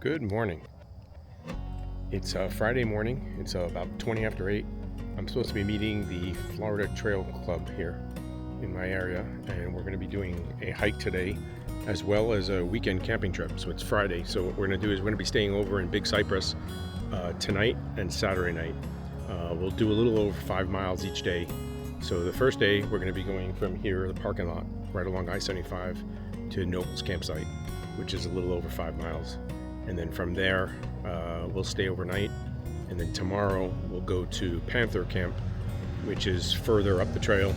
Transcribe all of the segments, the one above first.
Good morning. It's Friday morning. It's about 20 after 8. I'm supposed to be meeting the Florida Trail Club here in my area, and we're going to be doing a hike today as well as a weekend camping trip. So it's Friday. So what we're going to do is we're going to be staying over in Big Cypress tonight and Saturday night. We'll do a little over 5 miles each day. So the first day we're going to be going from here, the parking lot, right along I-75 to Noble's campsite, which is a little over 5 miles. And then from there, we'll stay overnight. And then tomorrow we'll go to Panther Camp, which is further up the trail.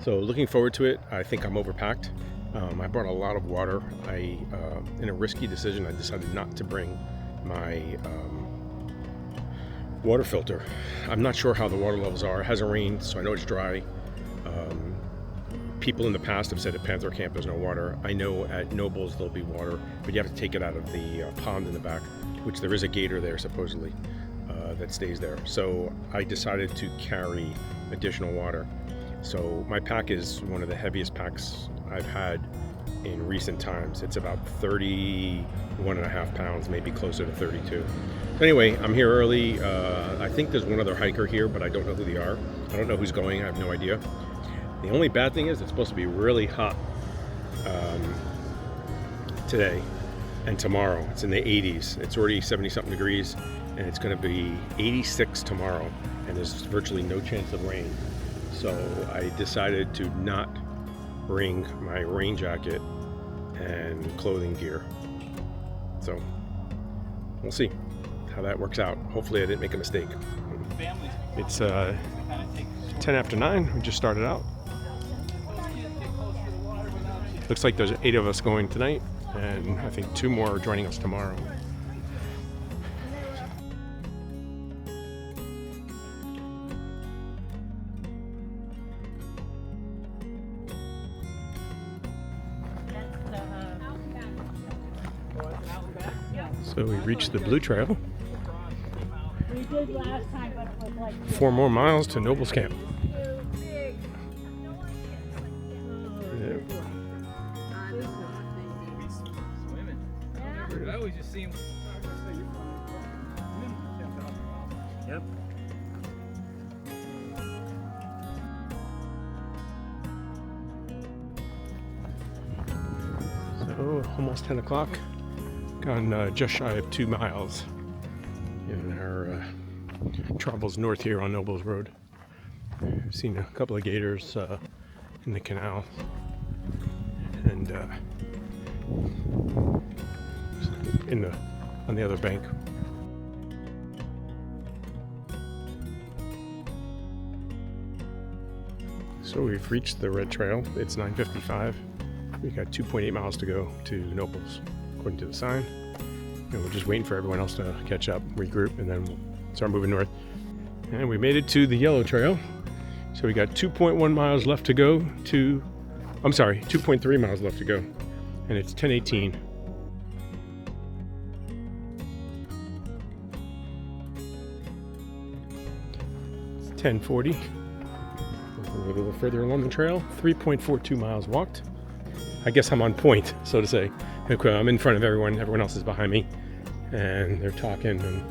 So looking forward to it. I think I'm overpacked. I brought a lot of water. In a risky decision, I decided not to bring my water filter. I'm not sure how the water levels are. It hasn't rained, so I know it's dry. People in the past have said at Panther Camp there's no water. I know at Noble's there'll be water, but you have to take it out of the pond in the back, which there is a gator there supposedly that stays there. So I decided to carry additional water. So my pack is one of the heaviest packs I've had in recent times. It's about 31.5 pounds, maybe closer to 32. So anyway, I'm here early. I think there's one other hiker here, but I don't know who they are. I don't know who's going. I have no idea. The only bad thing is it's supposed to be really hot today and tomorrow. It's in the 80s. It's already 70-something degrees, and it's going to be 86 tomorrow, and there's virtually no chance of rain. So I decided to not bring my rain jacket and clothing gear. So we'll see how that works out. Hopefully I didn't make a mistake. It's 10 after 9. We just started out. Looks like there's 8 of us going tonight, and I think 2 more are joining us tomorrow. So we reached the Blue Trail. We did last time, but it was like 4 more miles to Noble's Camp. I always just see him. Yep. So almost 10 o'clock. Gone just shy of 2 miles in our travels north here on Nobles Road. I've seen a couple of gators in the canal, and on the other bank. So we've reached the red trail. It's 9:55. We got 2.8 miles to go to Nobles, according to the sign. And we're just waiting for everyone else to catch up, regroup, and then we'll start moving north. And we made it to the yellow trail. So we got 2.1 miles left to go to, 2.3 miles left to go. And it's 10:18. It's 10:40. We're a little further along the trail. 3.42 miles walked. I guess I'm on point, so to say. I'm in front of everyone else is behind me, and they're talking, and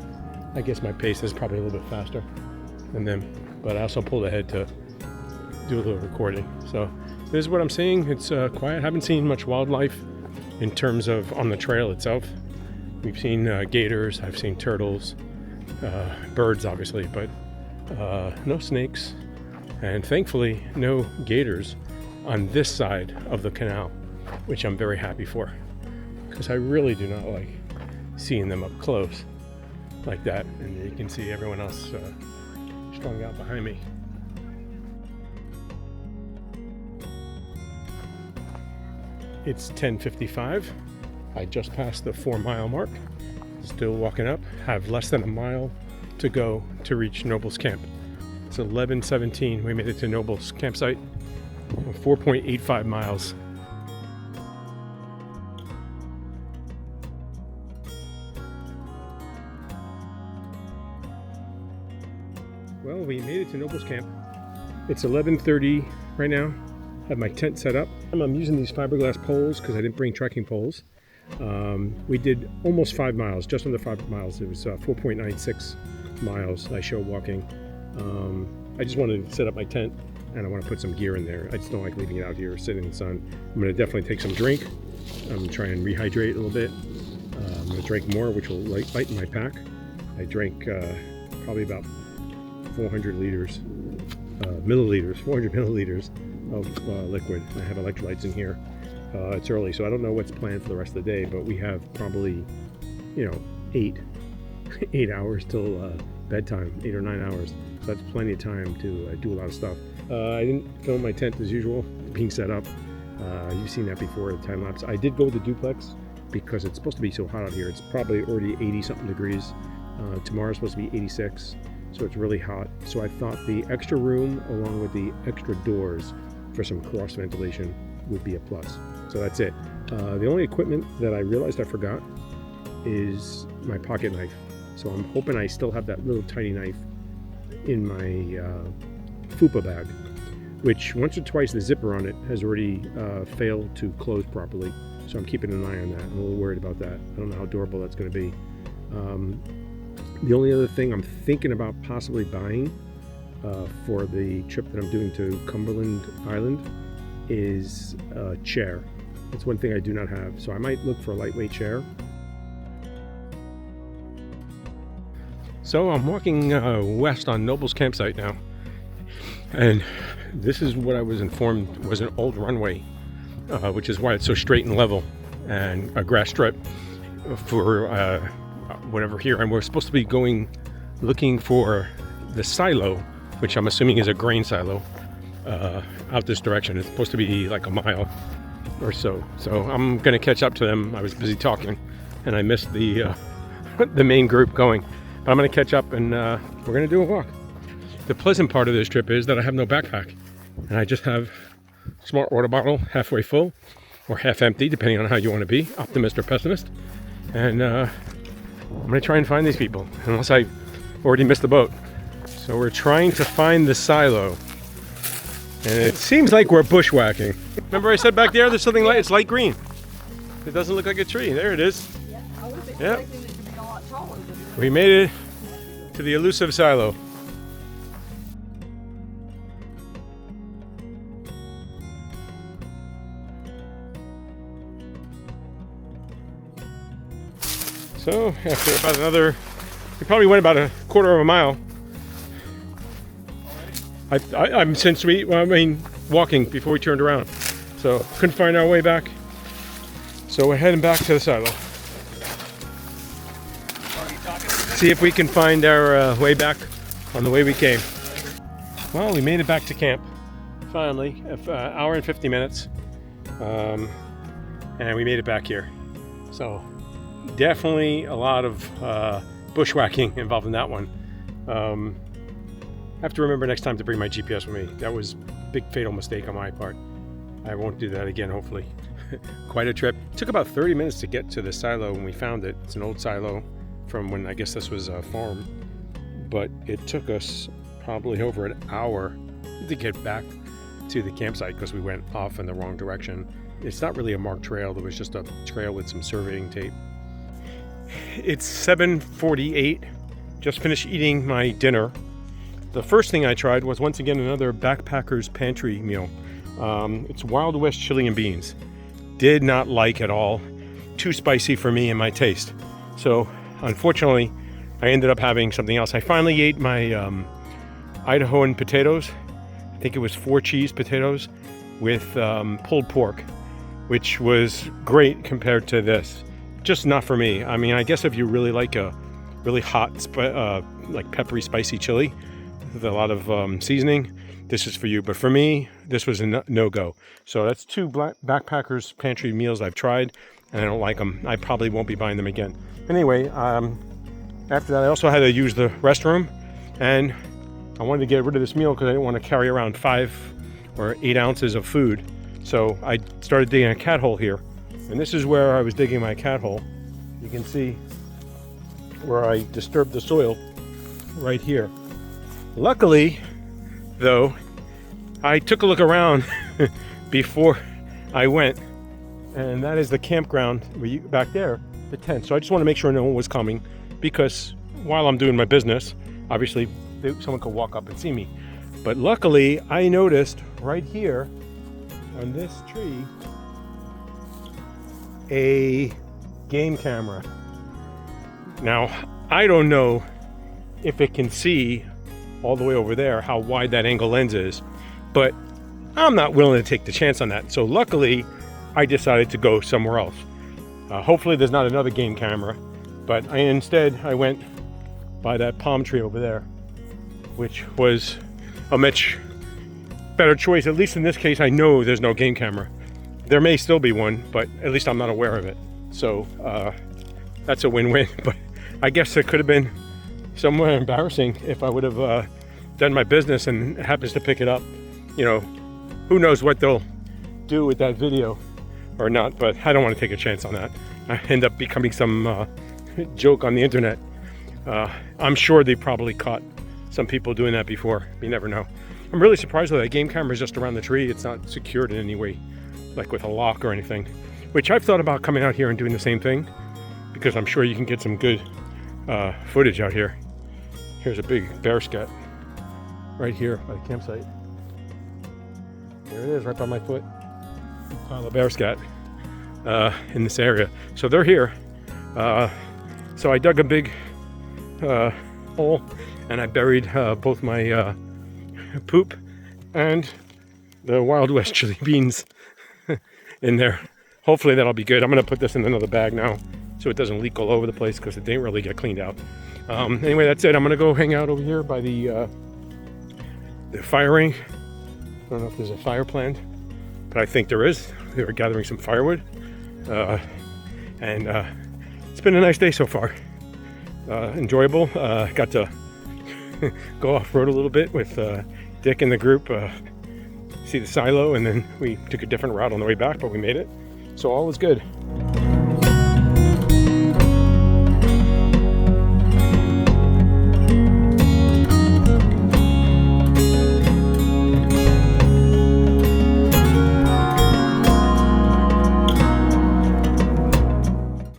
I guess my pace is probably a little bit faster than them, but I also pulled ahead to do a little recording. So this is what I'm seeing. It's quiet. I haven't seen much wildlife in terms of on the trail itself. We've seen gators, I've seen turtles, birds obviously, but no snakes, and thankfully no gators on this side of the canal, which I'm very happy for, because I really do not like seeing them up close like that. And you can see everyone else strung out behind me. It's 10:55. I just passed the 4-mile mark. Still walking up. Have less than a mile to go to reach Noble's Camp. It's 11:17. We made it to Noble's campsite. 4.85 miles. Well, we made it to Noble's Camp. It's 11:30 right now. I have my tent set up. I'm using these fiberglass poles because I didn't bring trekking poles. We did almost 5 miles, just under 5 miles. It was 4.96 miles I showed walking. I just wanted to set up my tent and I want to put some gear in there. I just don't like leaving it out here sitting in the sun. I'm going to definitely take some drink. I'm going to try and rehydrate a little bit. I'm going to drink more, which will lighten my pack. I drank probably about 400 milliliters of liquid. I have electrolytes in here. It's early, so I don't know what's planned for the rest of the day, but we have probably, 8 hours till bedtime, 8 or 9 hours. So that's plenty of time to do a lot of stuff. I didn't film my tent as usual, being set up. You've seen that before, the time lapse. I did go with the duplex because it's supposed to be so hot out here. It's probably already 80 something degrees. Tomorrow's supposed to be 86, so it's really hot. So I thought the extra room along with the extra doors for some cross ventilation would be a plus. So that's it. The only equipment that I realized I forgot is my pocket knife. So I'm hoping I still have that little tiny knife in my FUPA bag, which once or twice the zipper on it has already failed to close properly. So I'm keeping an eye on that. I'm a little worried about that. I don't know how durable that's going to be. The only other thing I'm thinking about possibly buying for the trip that I'm doing to Cumberland Island is a chair. That's one thing I do not have. So I might look for a lightweight chair. So I'm walking west on Noble's campsite now. And this is what I was informed was an old runway, which is why it's so straight and level, and a grass strip for whatever here. And we're supposed to be looking for the silo, which I'm assuming is a grain silo, out this direction. It's supposed to be like a mile or so. So I'm going to catch up to them. I was busy talking and I missed the the main group going. But I'm going to catch up and we're going to do a walk. The pleasant part of this trip is that I have no backpack. And I just have a smart water bottle halfway full or half empty, depending on how you want to be, optimist or pessimist. And I'm going to try and find these people, unless I already missed the boat. So we're trying to find the silo. And it seems like we're bushwhacking. Remember I said back there's something light, it's light green. It doesn't look like a tree. There it is. Yeah, I was expecting Yep. it to be a lot taller than that. We made it to the elusive silo. So after about we probably went about a quarter of a mile. I'm walking before we turned around. So couldn't find our way back. So we're heading back to the silo. See if we can find our way back on the way we came. Well, we made it back to camp. Finally, an hour and 50 minutes. And we made it back here. So definitely a lot of bushwhacking involved in that one. I have to remember next time to bring my GPS with me. That was a big fatal mistake on my part. I won't do that again, hopefully. Quite a trip. It took about 30 minutes to get to the silo when we found it. It's an old silo from when I guess this was a farm. But it took us probably over an hour to get back to the campsite because we went off in the wrong direction. It's not really a marked trail. There was just a trail with some surveying tape. It's 7:48. Just finished eating my dinner. The first thing I tried was once again another backpacker's pantry meal. It's Wild West chili and beans. Did not like at all. Too spicy for me and my taste. So unfortunately, I ended up having something else. I finally ate my Idahoan potatoes. I think it was 4 cheese potatoes with pulled pork, which was great compared to this. Just not for me. I mean, I guess if you really like a really hot, like peppery, spicy chili with a lot of seasoning, this is for you. But for me, this was a no-go. So that's 2 backpackers pantry meals I've tried, and I don't like them. I probably won't be buying them again. Anyway, after that, I also had to use the restroom, and I wanted to get rid of this meal because I didn't want to carry around 5 or 8 ounces of food. So I started digging a cat hole here. And this is where I was digging my cat hole. You can see where I disturbed the soil right here. Luckily, though, I took a look around before I went, and that is the campground back there, the tent. So I just want to make sure no one was coming, because while I'm doing my business, obviously someone could walk up and see me. But luckily, I noticed right here on this tree a game camera. Now, I don't know if it can see all the way over there, how wide that angle lens is, but I'm not willing to take the chance on that. So luckily, I decided to go somewhere else. Hopefully there's not another game camera, but instead I went by that palm tree over there, which was a much better choice. At least in this case, I know there's no game camera. There may still be one, but at least I'm not aware of it. So that's a win-win. But I guess it could have been somewhat embarrassing if I would have done my business and it happens to pick it up. You know, who knows what they'll do with that video or not, but I don't want to take a chance on that. I end up becoming some joke on the internet. I'm sure they probably caught some people doing that before. You never know. I'm really surprised that game camera is just around the tree. It's not secured in any way, like with a lock or anything, which I've thought about coming out here and doing the same thing, because I'm sure you can get some good footage out here. Here's a big bear scat right here by the campsite. There it is, right by my foot. Pile of bear scat in this area. So they're here. So I dug a big hole and I buried both my poop and the Wild West chili beans in there. Hopefully that'll be good. I'm gonna put this in another bag now so it doesn't leak all over the place, because it didn't really get cleaned out. Anyway, that's it. I'm gonna go hang out over here by the fire ring. I don't know if there's a fire planned, but I think there is. We were gathering some firewood, and it's been a nice day so far. Enjoyable. Got to go off-road a little bit with Dick and the group, see the silo, and then we took a different route on the way back, but we made it. So all is good.